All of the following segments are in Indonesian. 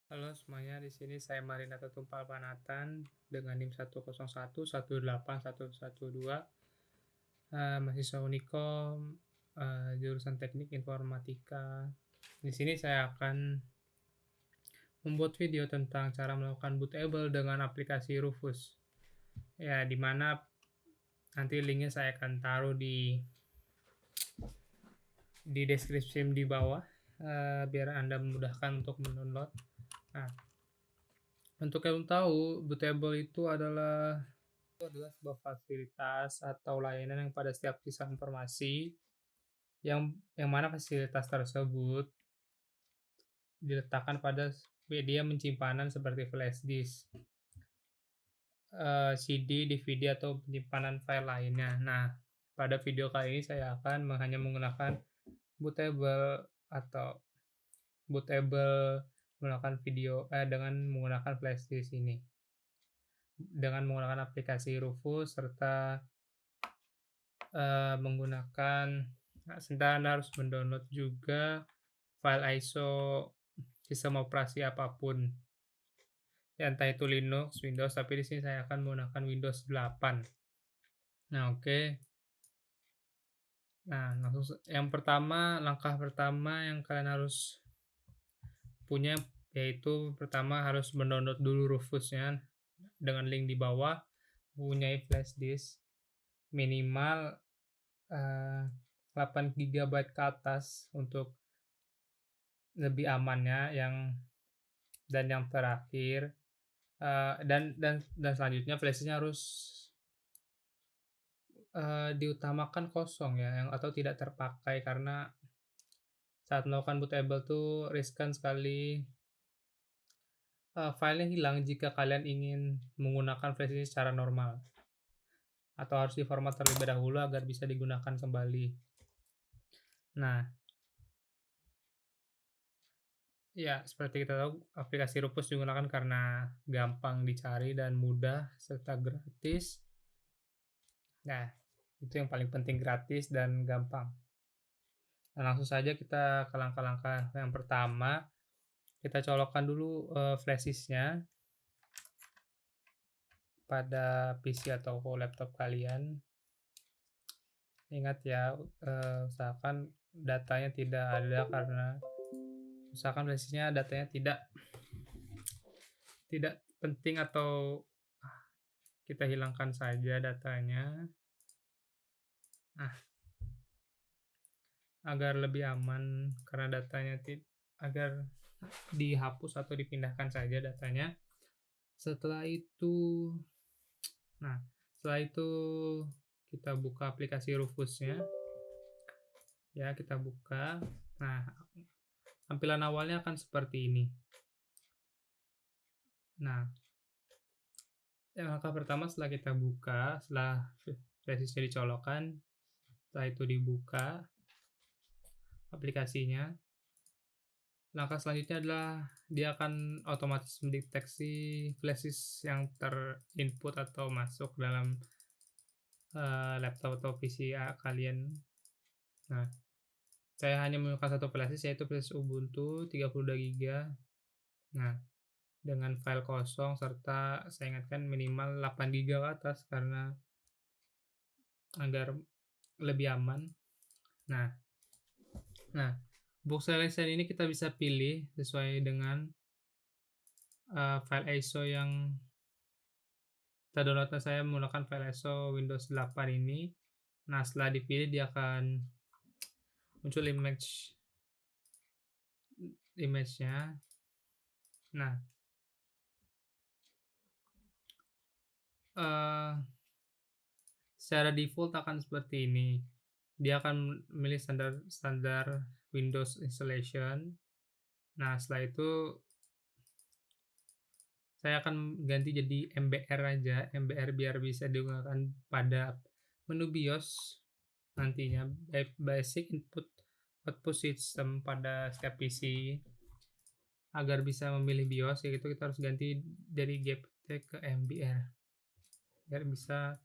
Halo semuanya, di sini saya Marinata Tumpal Panatan dengan NIM 101 181 112, mahasiswa Unikom, jurusan Teknik Informatika. Di sini saya akan membuat video tentang cara melakukan bootable dengan aplikasi Rufus. Ya, di mana nanti linknya saya akan taruh di deskripsi di bawah, biar Anda memudahkan untuk mendownload. Nah, untuk yang belum tahu, bootable itu adalah sebuah fasilitas atau layanan yang pada setiap sisa informasi yang mana fasilitas tersebut diletakkan pada media penyimpanan seperti flash disk, CD, DVD, atau penyimpanan file lainnya. Nah, pada video kali ini saya akan hanya menggunakan bootable atau bootable dengan menggunakan flash disk ini. Dengan menggunakan aplikasi Rufus serta menggunakan Anda harus mendownload juga file ISO sistem operasi apapun, ya entah itu Linux, Windows, tapi di sini saya akan menggunakan Windows 8. Nah, oke. Nah, langkah pertama yang kalian harus punya yaitu pertama harus mendownload dulu Rufusnya dengan link di bawah, mempunyai flash disk minimal 8 GB ke atas untuk lebih amannya. Yang terakhir, dan selanjutnya flash-nya harus diutamakan kosong ya, atau tidak terpakai, karena saat melakukan bootable tuh riskan sekali filenya hilang jika kalian ingin menggunakan flash ini secara normal, atau harus diformat terlebih dahulu agar bisa digunakan kembali. Nah, ya seperti kita tahu aplikasi Rufus digunakan karena gampang dicari dan mudah serta gratis. Nah, itu yang paling penting, gratis dan gampang. Nah, langsung saja kita ke langkah-langkah yang pertama. Kita colokkan dulu flash disk-nya pada PC atau laptop kalian. Ingat ya, usahakan datanya tidak ada, karena usahakan flash disk-nya datanya tidak penting, atau kita hilangkan saja datanya. Nah, agar lebih aman, karena agar dihapus atau dipindahkan saja datanya. Setelah itu kita buka aplikasi Rufusnya. Ya, kita buka. Nah, tampilan awalnya akan seperti ini. Nah, langkah pertama setelah kita buka, setelah flash disk dicolokkan, setelah itu dibuka aplikasinya. Langkah selanjutnya adalah dia akan otomatis mendeteksi flash disk yang terinput atau masuk dalam laptop atau PC kalian. Nah, saya hanya menggunakan satu flash disk, yaitu flash Ubuntu 32 GB. Nah, dengan file kosong, serta saya ingatkan minimal 8 GB ke atas karena agar lebih aman. Nah, box selection ini kita bisa pilih sesuai dengan file ISO yang kita download. Saya menggunakan file ISO Windows 8 ini. Nah, setelah dipilih dia akan muncul image-nya. Nah, secara default akan seperti ini. Dia akan memilih standar Windows installation. Nah, setelah itu saya akan ganti jadi MBR aja, MBR biar bisa digunakan pada menu BIOS nantinya, Basic Input Output System pada setiap PC. Agar bisa memilih BIOS, yaitu kita harus ganti dari GPT ke MBR biar bisa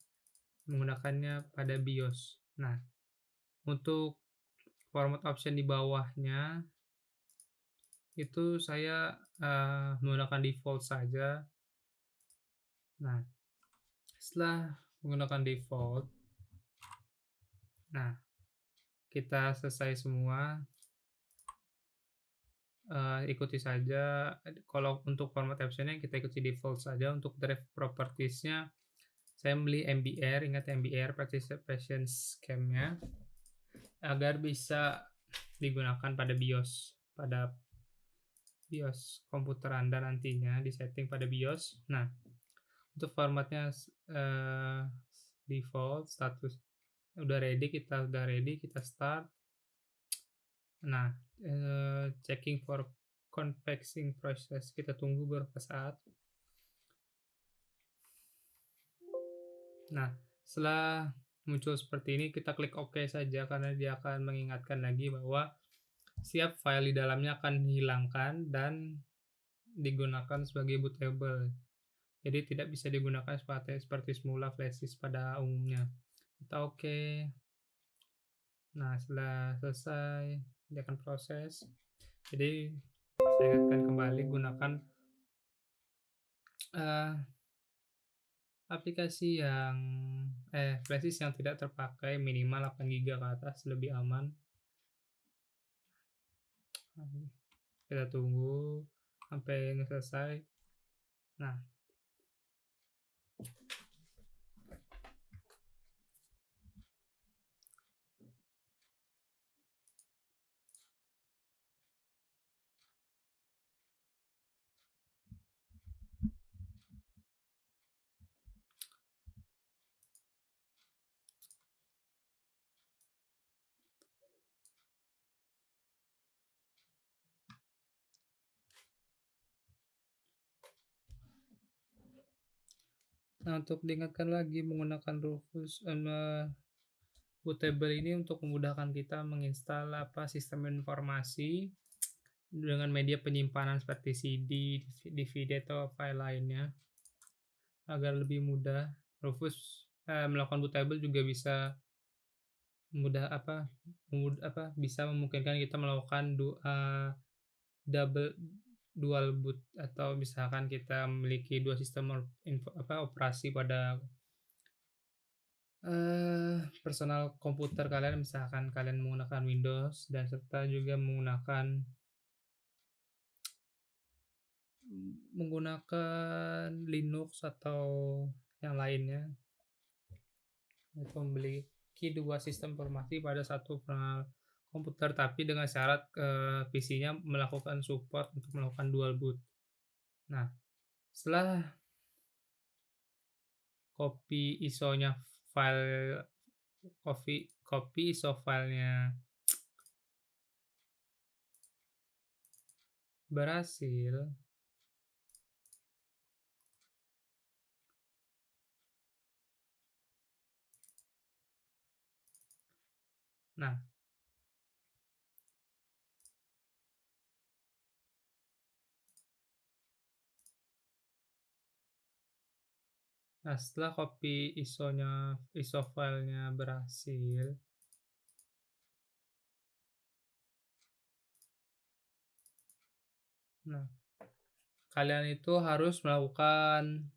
menggunakannya pada BIOS. Nah, untuk format option di bawahnya itu saya, menggunakan default saja. Nah, setelah menggunakan default, nah kita selesai semua, ikuti saja, kalau untuk format absennya kita ikuti default saja, untuk drive properties-nya saya beli MBR, ingat MBR participation scheme-nya, agar bisa digunakan pada BIOS komputer Anda nantinya, di-setting pada BIOS. Nah, untuk formatnya default, status udah ready, kita start. Nah, checking for convexing process, kita tunggu beberapa saat. Nah, setelah muncul seperti ini, kita klik OK saja karena dia akan mengingatkan lagi bahwa siap file di dalamnya akan dihilangkan dan digunakan sebagai bootable. Jadi tidak bisa digunakan seperti semula flash disk pada umumnya. Kita OK. Nah, setelah selesai, dia akan proses. Jadi, saya ingatkan kembali gunakan eh, aplikasi yang flash disk yang tidak terpakai minimal 8 GB ke atas, lebih aman. Kita tunggu sampai ini selesai. Nah, untuk diingatkan lagi menggunakan Rufus bootable ini untuk memudahkan kita menginstal sistem informasi dengan media penyimpanan seperti CD, DVD atau file lainnya agar lebih mudah. Rufus melakukan bootable juga bisa mudah bisa memungkinkan kita melakukan double dual boot, atau misalkan kita memiliki dua sistem operasi pada personal komputer kalian, misalkan kalian menggunakan Windows dan serta juga menggunakan Linux atau yang lainnya, untuk memiliki dua sistem informasi pada satu komputer, tapi dengan syarat PC-nya melakukan support untuk melakukan dual boot. Nah, setelah copy ISO-nya file copy ISO filenya berhasil, nah setelah copy ISO filenya berhasil, nah kalian itu harus melakukan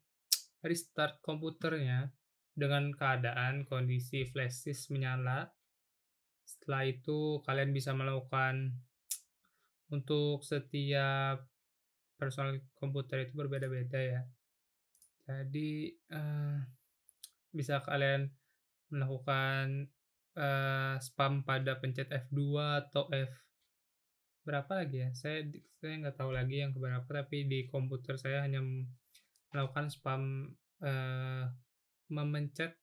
restart komputernya dengan keadaan kondisi flash disk menyala. Setelah itu kalian bisa melakukan, untuk setiap personal komputer itu berbeda-beda ya. Jadi bisa kalian melakukan spam pada pencet F2 atau F berapa lagi ya? Saya nggak tahu lagi yang keberapa, tapi di komputer saya hanya melakukan spam, eee, memencet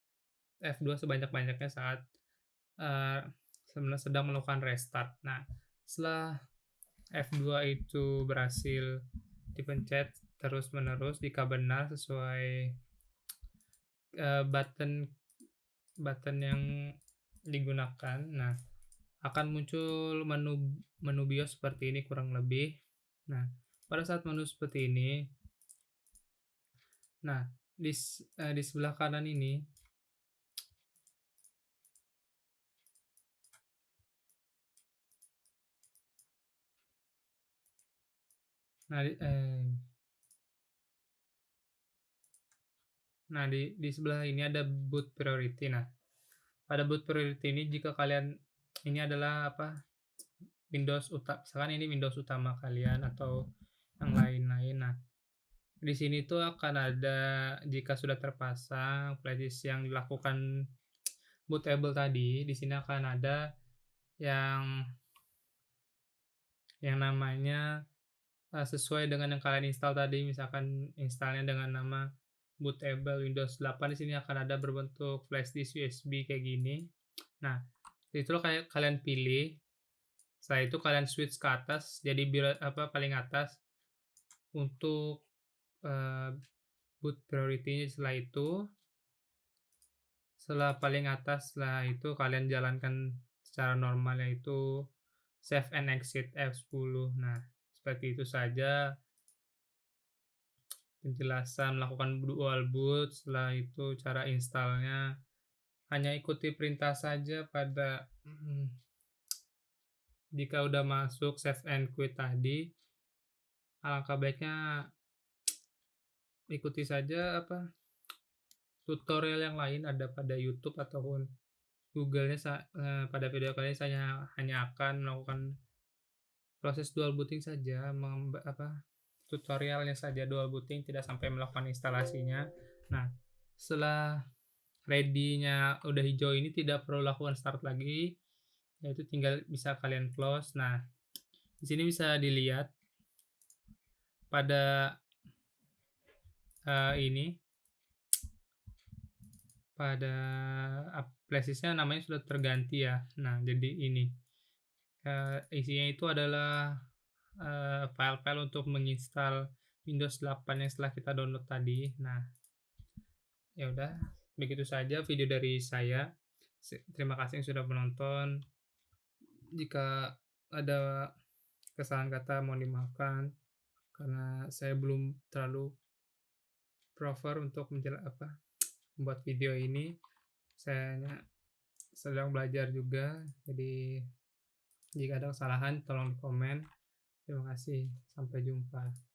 F2 sebanyak-banyaknya saat eee, sedang melakukan restart. Nah, setelah F2 itu berhasil dipencet terus-menerus jika benar sesuai button button yang digunakan, nah akan muncul menu BIOS seperti ini kurang lebih. Nah, pada saat menu seperti ini, nah di sebelah kanan ini Nah, di sebelah ini ada boot priority. Nah, pada boot priority ini jika kalian ini adalah apa, misalkan ini Windows utama kalian atau yang lain-lain. Nah, di sini tuh akan ada jika sudah terpasang flashdisk yang dilakukan bootable tadi, di sini akan ada yang namanya, sesuai dengan yang kalian install tadi, misalkan install-nya dengan nama bootable Windows 8 di sini akan ada berbentuk flashdisk USB kayak gini. Nah, itu kayak kalian pilih, setelah itu kalian switch ke atas, jadi paling atas untuk, boot priority-nya. Setelah paling atas, setelah itu kalian jalankan secara normal, yaitu save and exit F10. Nah, seperti itu saja penjelasan melakukan dual boot. Setelah itu cara install-nya, hanya ikuti perintah saja jika udah masuk save and quit tadi, alangkah baiknya ikuti saja tutorial yang lain ada pada YouTube ataupun Google-nya. Pada video kali ini saya hanya akan melakukan proses dual booting saja, tutorialnya saja dual booting, tidak sampai melakukan instalasinya. Nah, setelah ready-nya udah hijau ini tidak perlu lakukan start lagi, yaitu tinggal bisa kalian close. Nah, di sini bisa dilihat pada ini pada flashdisk-nya namanya sudah terganti ya. Nah, jadi ini isinya itu adalah file-file untuk menginstal Windows 8 yang setelah kita download tadi. Nah, ya udah, begitu saja video dari saya. Terima kasih yang sudah menonton. Jika ada kesalahan kata mohon dimaafkan karena saya belum terlalu proper untuk membuat video ini. Saya sedang belajar juga, jadi jika ada kesalahan tolong di komen. Terima kasih, sampai jumpa.